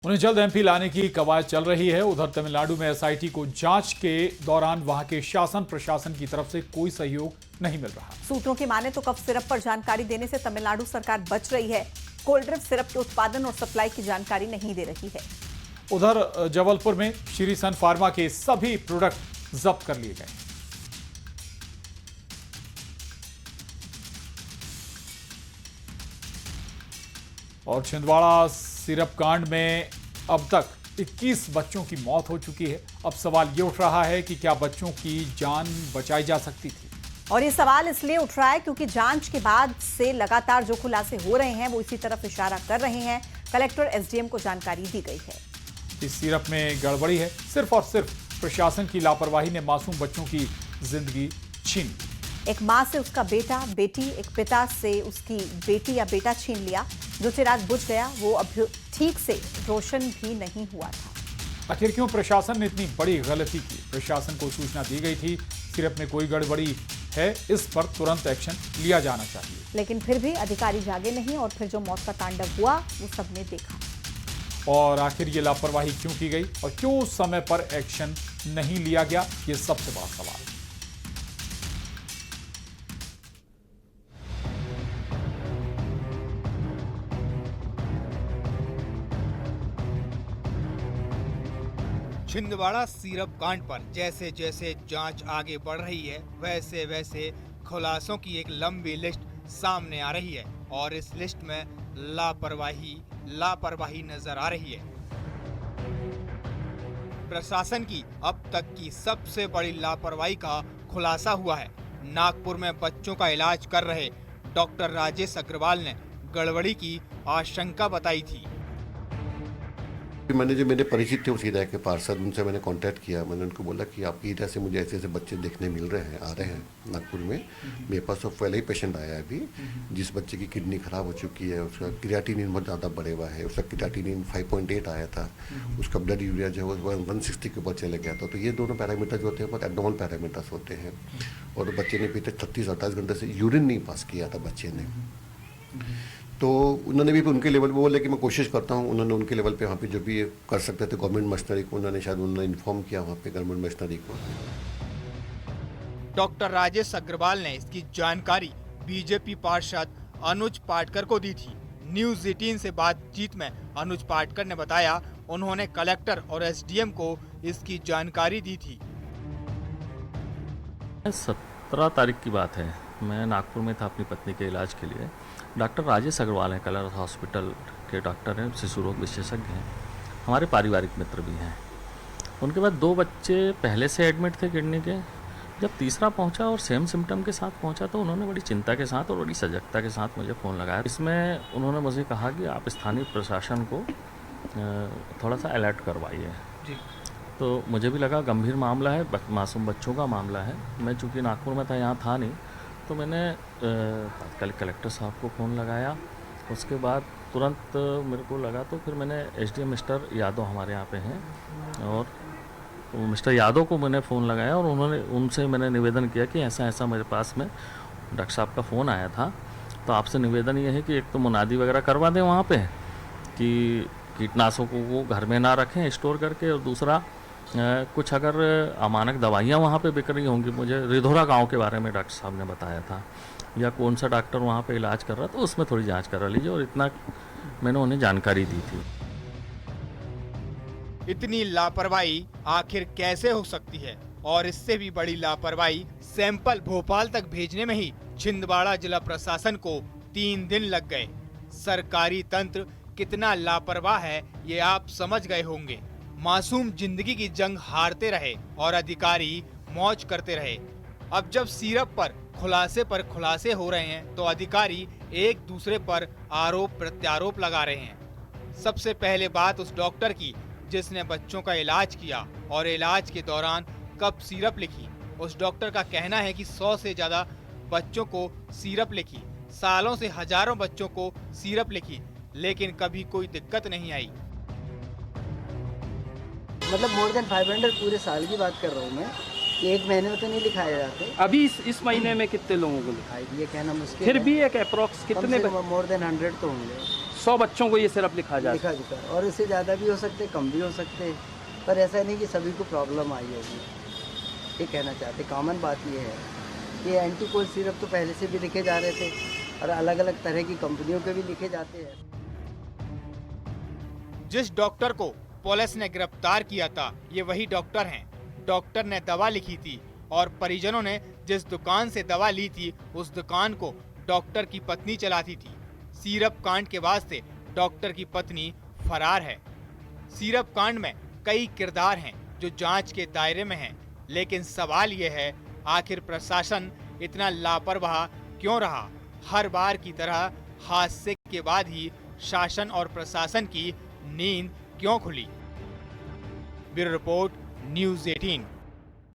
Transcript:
उन्हें जल्द एमपी लाने की कवायद चल रही है। उधर तमिलनाडु में एसआईटी को जांच के दौरान वहां के शासन प्रशासन की तरफ से कोई सहयोग नहीं मिल रहा। सूत्रों की माने तो कफ सिरप पर जानकारी देने से तमिलनाडु सरकार बच रही है। कोल्ड ड्रिप सिरप के उत्पादन और सप्लाई की जानकारी नहीं दे रही है। उधर जबलपुर में श्री सन फार्मा के सभी प्रोडक्ट जब्त कर लिए गए। और छिंदवाड़ा सिरप कांड में अब तक 21 बच्चों की मौत हो चुकी है। अब सवाल ये उठ रहा है कि क्या बच्चों की जान बचाई जा सकती थी। और ये सवाल इसलिए उठ रहा है क्योंकि जांच के बाद से लगातार जो खुलासे हो रहे हैं वो इसी तरफ इशारा कर रहे हैं। कलेक्टर एसडीएम को जानकारी दी गई है। इस सिरप में गड़बड़ी है। सिर्फ और सिर्फ प्रशासन की लापरवाही ने मासूम बच्चों की जिंदगी छीन ली। एक मां से उसका बेटा बेटी, एक पिता से उसकी बेटी या बेटा छीन लिया। जो चिराग बुझ गया वो अब ठीक से रोशन भी नहीं हुआ था। आखिर क्यों प्रशासन ने इतनी बड़ी गलती की? प्रशासन को सूचना दी गई थी सिरप में कोई गड़बड़ी है, इस पर तुरंत एक्शन लिया जाना चाहिए। लेकिन फिर भी अधिकारी जागे नहीं और फिर जो मौत का तांडव हुआ वो सबने देखा। और आखिर ये लापरवाही क्यों की गई और क्यों समय पर एक्शन नहीं लिया गया, ये सबसे बड़ा सवाल है। छिंदवाड़ा सिरप कांड पर जैसे जैसे जांच आगे बढ़ रही है वैसे वैसे खुलासों की एक लंबी लिस्ट सामने आ रही है और इस लिस्ट में लापरवाही नजर आ रही है। प्रशासन की अब तक की सबसे बड़ी लापरवाही का खुलासा हुआ है। नागपुर में बच्चों का इलाज कर रहे डॉक्टर राजेश अग्रवाल ने गड़बड़ी की आशंका बताई थी। मैंने जो मेरे परिचित थे उस एरिया के पार्षद, उनसे मैंने कांटेक्ट किया। मैंने उनको बोला कि आपकी एरिया से मुझे ऐसे ऐसे बच्चे देखने मिल रहे हैं, आ रहे हैं नागपुर में। मेरे पास तो पहले ही पेशेंट आया है अभी, जिस बच्चे की किडनी खराब हो चुकी है, उसका क्रिएटिनिन बहुत ज़्यादा बढ़े हुआ है। उसका क्रिएटिनिन 5.8 आया था, उसका ब्लड यूरिया जो है 160 के ऊपर चले गया था। तो ये दोनों पैरामीटर जो होते हैं बहुत एब्नॉर्मल पैरामीटर्स होते हैं। और बच्चे ने बीते 36-28 घंटे से यूरिन नहीं पास किया था बच्चे ने। तो उन्होंने भी उनके लेवल पे बोला कि मैं कोशिश करता हूँ। उन्होंने उनके लेवल पे वहाँ पे जो भी कर सकते थे गवर्नमेंट मशीनरी को उन्होंने इन्फॉर्म किया वहाँ पे गवर्नमेंट मशीनरी को। डॉक्टर राजेश अग्रवाल ने इसकी जानकारी बीजेपी पार्षद अनुज पाटकर को दी थी। न्यूज 18 से बातचीत में अनुज पाटकर ने बताया उन्होंने कलेक्टर और एसडीएम को इसकी जानकारी दी थी। 17 तारीख की बात है, मैं नागपुर में था अपनी पत्नी के इलाज के लिए। डॉक्टर राजेश अग्रवाल हैं, कलर हॉस्पिटल के डॉक्टर हैं, शिशु रोग विशेषज्ञ हैं, हमारे पारिवारिक मित्र भी हैं। उनके बाद 2 बच्चे पहले से एडमिट थे किडनी के। जब तीसरा पहुंचा और सेम सिम्टम के साथ पहुंचा तो उन्होंने बड़ी चिंता के साथ और बड़ी सजगता के साथ मुझे फ़ोन लगाया। इसमें उन्होंने मुझे कहा कि आप स्थानीय प्रशासन को थोड़ा सा अलर्ट करवाइए। तो मुझे भी लगा गंभीर मामला है, मासूम बच्चों का मामला है। मैं चूँकि नागपुर में था, यहाँ था नहीं, तो मैंने तात्कालिक कलेक्टर साहब को फ़ोन लगाया। उसके बाद तुरंत मेरे को लगा तो फिर मैंने एसडीएम मिस्टर यादव हमारे यहाँ पे हैं और मिस्टर यादव को मैंने फ़ोन लगाया और उनसे मैंने निवेदन किया कि ऐसा ऐसा मेरे पास में डॉक्टर साहब का फ़ोन आया था, तो आपसे निवेदन ये है कि एक तो मुनादी वगैरह करवा दें वहाँ पे कि कीटनाशकों को घर में ना रखें स्टोर करके, और दूसरा कुछ अगर अमानक दवाइयाँ वहाँ पे बिक रही होंगी, मुझे रिधोरा गांव के बारे में डॉक्टर साहब ने बताया था, या कौन सा डॉक्टर वहाँ पे इलाज कर रहा था, तो उसमें थोड़ी जांच करा लीजिए। और इतना मैंने उन्हें जानकारी दी थी। इतनी लापरवाही आखिर कैसे हो सकती है? और इससे भी बड़ी लापरवाही सैंपल भोपाल तक भेजने में ही छिंदवाड़ा जिला प्रशासन को 3 दिन लग गए। सरकारी तंत्र कितना लापरवाह है ये आप समझ गए होंगे। मासूम जिंदगी की जंग हारते रहे और अधिकारी मौज करते रहे। अब जब सिरप पर खुलासे हो रहे हैं तो अधिकारी एक दूसरे पर आरोप प्रत्यारोप लगा रहे हैं। सबसे पहले बात उस डॉक्टर की जिसने बच्चों का इलाज किया और इलाज के दौरान कब सिरप लिखी। उस डॉक्टर का कहना है कि 100 से ज्यादा बच्चों को सिरप लिखी, सालों से हजारों बच्चों को सिरप लिखी, लेकिन कभी कोई दिक्कत नहीं आई। मतलब मोर देन 500 पूरे साल की बात कर रहा हूँ मैं। ये 1 महीने में तो नहीं लिखाए जाते। अभी इस महीने में कितने लोगों को लिखा? ये कहना मुश्किल फिर है। भी एक अप्रोक्स कितने मोर देन 100 तो होंगे। 100 बच्चों को ये सिर्फ लिखा जाता लिखा और इससे ज़्यादा भी हो सकते, कम भी हो सकते, पर ऐसा नहीं कि सभी को प्रॉब्लम आई होगी। ये कहना चाहते, कॉमन बात ये है कि एंटी कोल्ड सिरप तो पहले से भी लिखे जा रहे थे और अलग अलग तरह की कंपनियों के भी लिखे जाते हैं। जिस डॉक्टर को पुलिस ने गिरफ्तार किया था, ये वही डॉक्टर हैं। डॉक्टर ने दवा लिखी थी और परिजनों ने जिस दुकान से दवा ली थी, उस दुकान को डॉक्टर की पत्नी चलाती थी। सिरप कांड के बाद से डॉक्टर की पत्नी फरार है। सिरप कांड में कई किरदार हैं जो जांच के दायरे में हैं, लेकिन सवाल ये है, आखिर प्रशासन इतना लापरवाह क्यों रहा? हर बार की तरह हादसे के बाद ही शासन और प्रशासन की नींद क्यों खुली? Bureau report, news 18।